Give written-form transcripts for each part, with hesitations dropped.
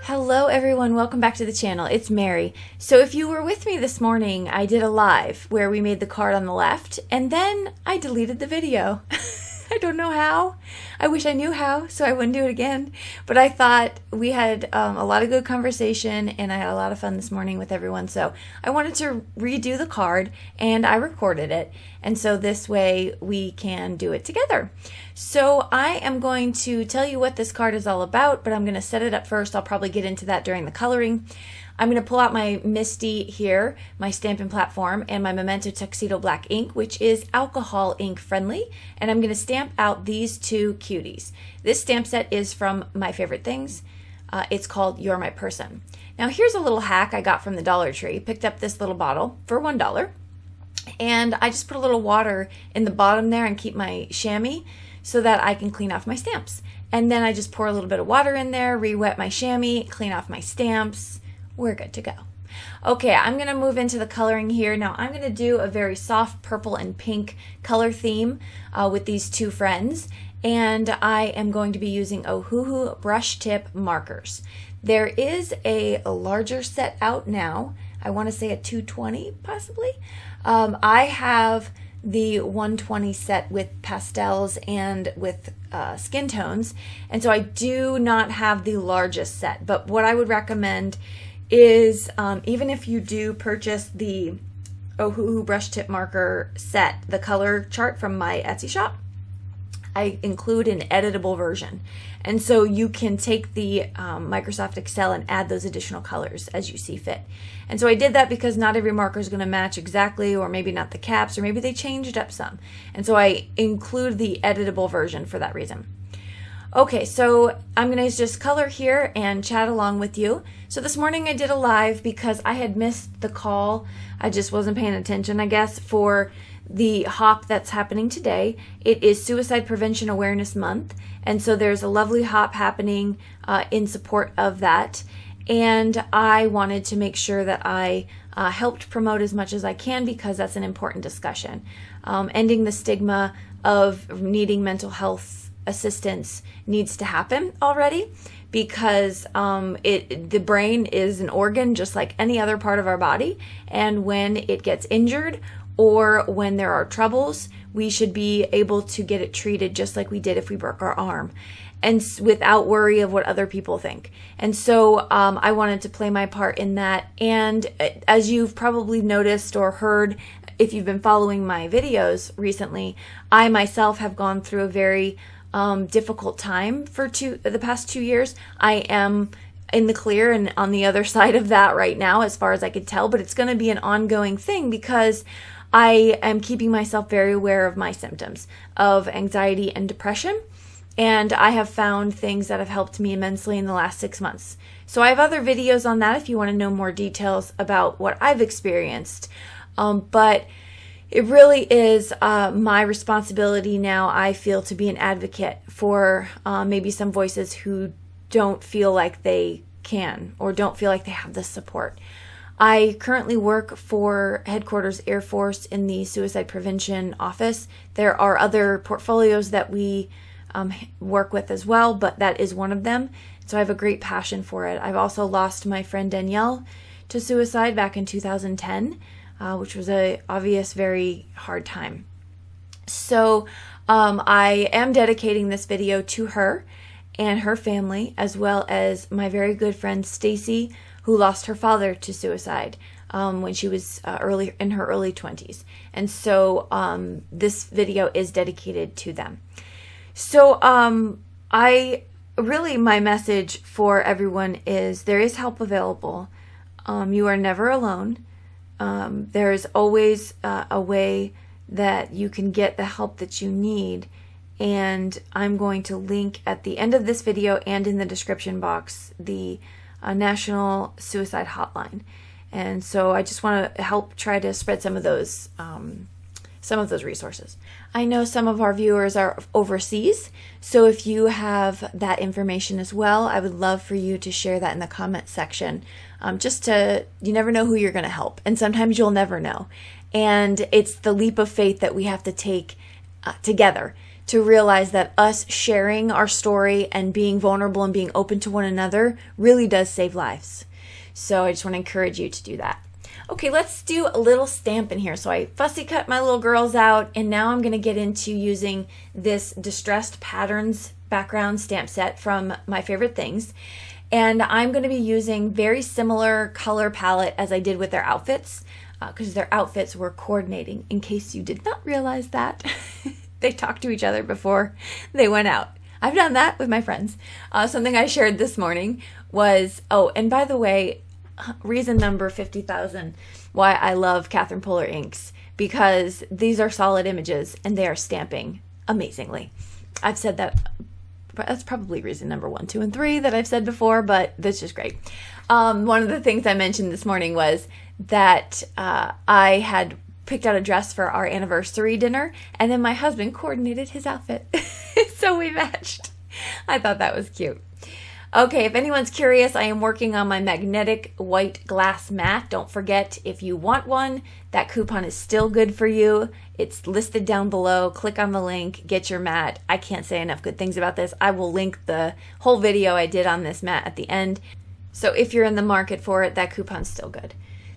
Hello everyone, welcome back to the channel. It's Mary. So if you were with me this morning, I did a live where we made the card on the left and then I deleted the video. I don't know how. I wish I knew how so I wouldn't do it again. But I thought we had a lot of good conversation and I had a lot of fun this morning with everyone. So I wanted to redo the card and I recorded it. And so this way we can do it together. So I am going to tell you what this card is all about, but I'm going to set it up first. I'll probably get into that during the coloring. I'm going to pull out my MISTI here, my stamping platform, and my Memento Tuxedo black ink, which is alcohol ink friendly, and I'm going to stamp out these two cuties. This stamp set is from My Favorite Things. It's called You're My Person. Now here's a little hack I got from the Dollar Tree. Picked up this little bottle for $1, and I just put a little water in the bottom there and keep my chamois so that I can clean off my stamps. And then I just pour a little bit of water in there, re-wet my chamois, clean off my stamps. We're good to go. Okay, I'm going to move into the coloring here. Now I'm going to do a very soft purple and pink color theme with these two friends. And I am going to be using Ohuhu brush tip markers. There is a larger set out now. I want to say a 220 possibly. I have the 120 set with pastels and with skin tones. And so I do not have the largest set. But what I would recommend is even if you do purchase the Ohuhu brush tip marker set, the color chart from my Etsy shop, I include an editable version. And so you can take the Microsoft Excel and add those additional colors as you see fit. And so I did that because not every marker is going to match exactly, or maybe not the caps, or maybe they changed up some. And so I include the editable version for that reason. Okay, so I'm going to just color here and chat along with you. So this morning I did a live because I had missed the call. I just wasn't paying attention, I guess, for the hop that's happening today. It is Suicide Prevention Awareness Month, and so there's a lovely hop happening in support of that. And I wanted to make sure that I helped promote as much as I can because that's an important discussion. Ending the stigma of needing mental health assistance needs to happen already, because the brain is an organ just like any other part of our body, and when it gets injured or when there are troubles, we should be able to get it treated just like we did if we broke our arm, and without worry of what other people think. And so I wanted to play my part in that. And as you've probably noticed or heard if you've been following my videos recently, I myself have gone through a very difficult time for the past 2 years. I am in the clear and on the other side of that right now, as far as I could tell, but it's going to be an ongoing thing because I am keeping myself very aware of my symptoms of anxiety and depression. And I have found things that have helped me immensely in the last 6 months. So I have other videos on that if you want to know more details about what I've experienced. But it really is my responsibility now, I feel, to be an advocate for maybe some voices who don't feel like they can or don't feel like they have the support. I currently work for Headquarters Air Force in the Suicide Prevention Office. There are other portfolios that we work with as well, but that is one of them. So I have a great passion for it. I've also lost my friend Danielle to suicide back in 2010. Which was a obvious, very hard time. So I am dedicating this video to her and her family, as well as my very good friend Stacey, who lost her father to suicide when she was in her early 20s. And so this video is dedicated to them. So my message for everyone is there is help available. You are never alone. There is always a way that you can get the help that you need, and I'm going to link at the end of this video and in the description box the National Suicide Hotline. And so I just want to help try to spread some of those resources. I know some of our viewers are overseas, so if you have that information as well, I would love for you to share that in the comment section. You never know who you're going to help, and sometimes you'll never know. And it's the leap of faith that we have to take together to realize that us sharing our story and being vulnerable and being open to one another really does save lives. So I just want to encourage you to do that. Okay, let's do a little stamp in here. So I fussy cut my little girls out, and now I'm going to get into using this Distressed Patterns background stamp set from My Favorite Things. And I'm going to be using very similar color palette as I did with their outfits, because their outfits were coordinating, in case you did not realize that. They talked to each other before they went out. I've done that with my friends. Something I shared this morning was, oh, and by the way, reason number 50,000 why I love Catherine Polar inks, because these are solid images and they are stamping amazingly. I've said that, that's probably reason number 1, 2, and 3 that I've said before, but that's just great. One of the things I mentioned this morning was that I had picked out a dress for our anniversary dinner, and then my husband coordinated his outfit. So we matched. I thought that was cute. Okay, if anyone's curious, I am working on my magnetic white glass mat. Don't forget, if you want one, that coupon is still good for you. It's listed down below. Click on the link, get your mat. I can't say enough good things about this. I will link the whole video I did on this mat at the end. So if you're in the market for it, that coupon's still good.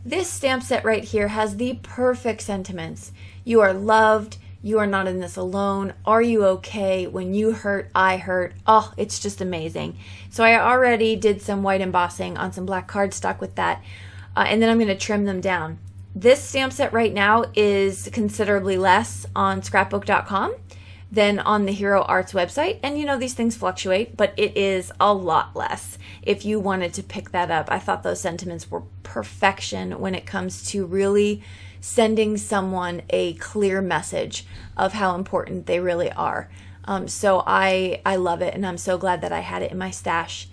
This stamp set right here has the perfect sentiments. You are loved. You are not in this alone. Are you okay? When you hurt, I hurt. Oh, it's just amazing. So I already did some white embossing on some black cardstock with that. And then I'm going to trim them down. This stamp set right now is considerably less on scrapbook.com than on the Hero Arts website. And you know, these things fluctuate, but it is a lot less if you wanted to pick that up. I thought those sentiments were perfection when it comes to really sending someone a clear message of how important they really are. So I love it, and I'm so glad that I had it in my stash.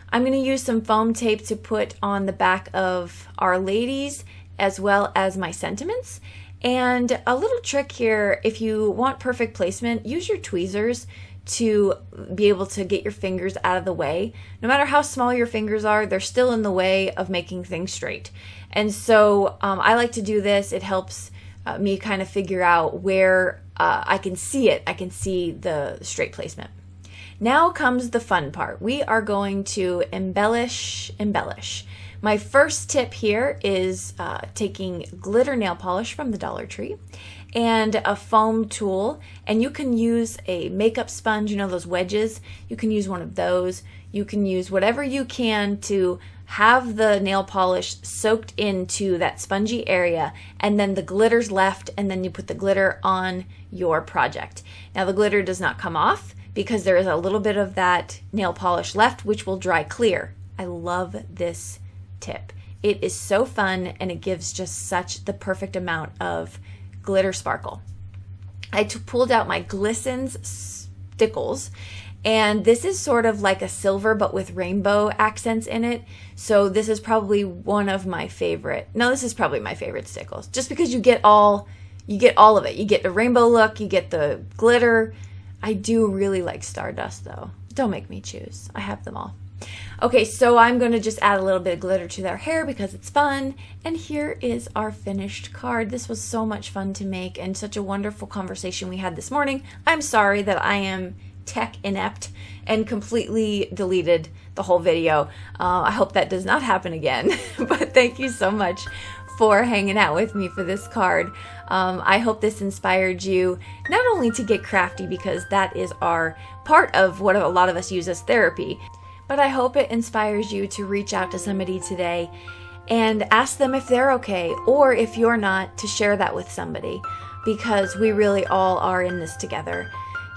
I'm going to use some foam tape to put on the back of Our Ladies as well as my sentiments. And a little trick here, if you want perfect placement, use your tweezers to be able to get your fingers out of the way. No matter how small your fingers are, they're still in the way of making things straight. And so I like to do this. It helps me kind of figure out where I can see it. I can see the straight placement. Now comes the fun part. We are going to embellish. My first tip here is taking glitter nail polish from the Dollar Tree and a foam tool, and you can use a makeup sponge, you know, those wedges. You can use one of those. You can use whatever you can to have the nail polish soaked into that spongy area, and then the glitter's left, and then you put the glitter on your project. Now the glitter does not come off because there is a little bit of that nail polish left, which will dry clear. I love this tip. It is so fun, and it gives just such the perfect amount of glitter sparkle. I pulled out my Glistens Stickles, and this is sort of like a silver but with rainbow accents in it. So this is probably one of my favorite. No, this is probably my favorite stickles, just because you get all of it. You get the rainbow look, you get the glitter. I do really like Stardust though. Don't make me choose. I have them all. Okay, so I'm going to just add a little bit of glitter to their hair because it's fun. And here is our finished card. This was so much fun to make and such a wonderful conversation we had this morning. I'm sorry that I am tech inept and completely deleted the whole video. I hope that does not happen again. But thank you so much for hanging out with me for this card. I hope this inspired you not only to get crafty, because that is our part of what a lot of us use as therapy, but I hope it inspires you to reach out to somebody today and ask them if they're okay, or if you're not, to share that with somebody, because we really all are in this together.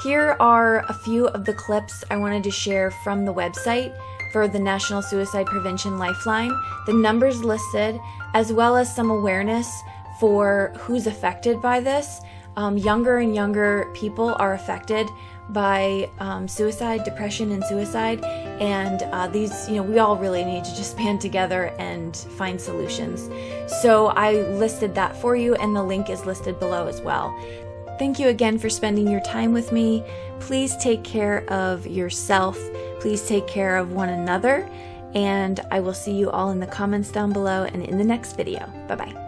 Here are a few of the clips I wanted to share from the website for the National Suicide Prevention Lifeline. The numbers listed, as well as some awareness for who's affected by this. Younger and younger people are affected by suicide, depression, and suicide, and these, we all really need to just band together and find solutions. So I listed that for you, and the link is listed below as well. Thank you again for spending your time with me. Please take care of yourself. Please take care of one another, and I will see you all in the comments down below and in the next video. Bye-bye.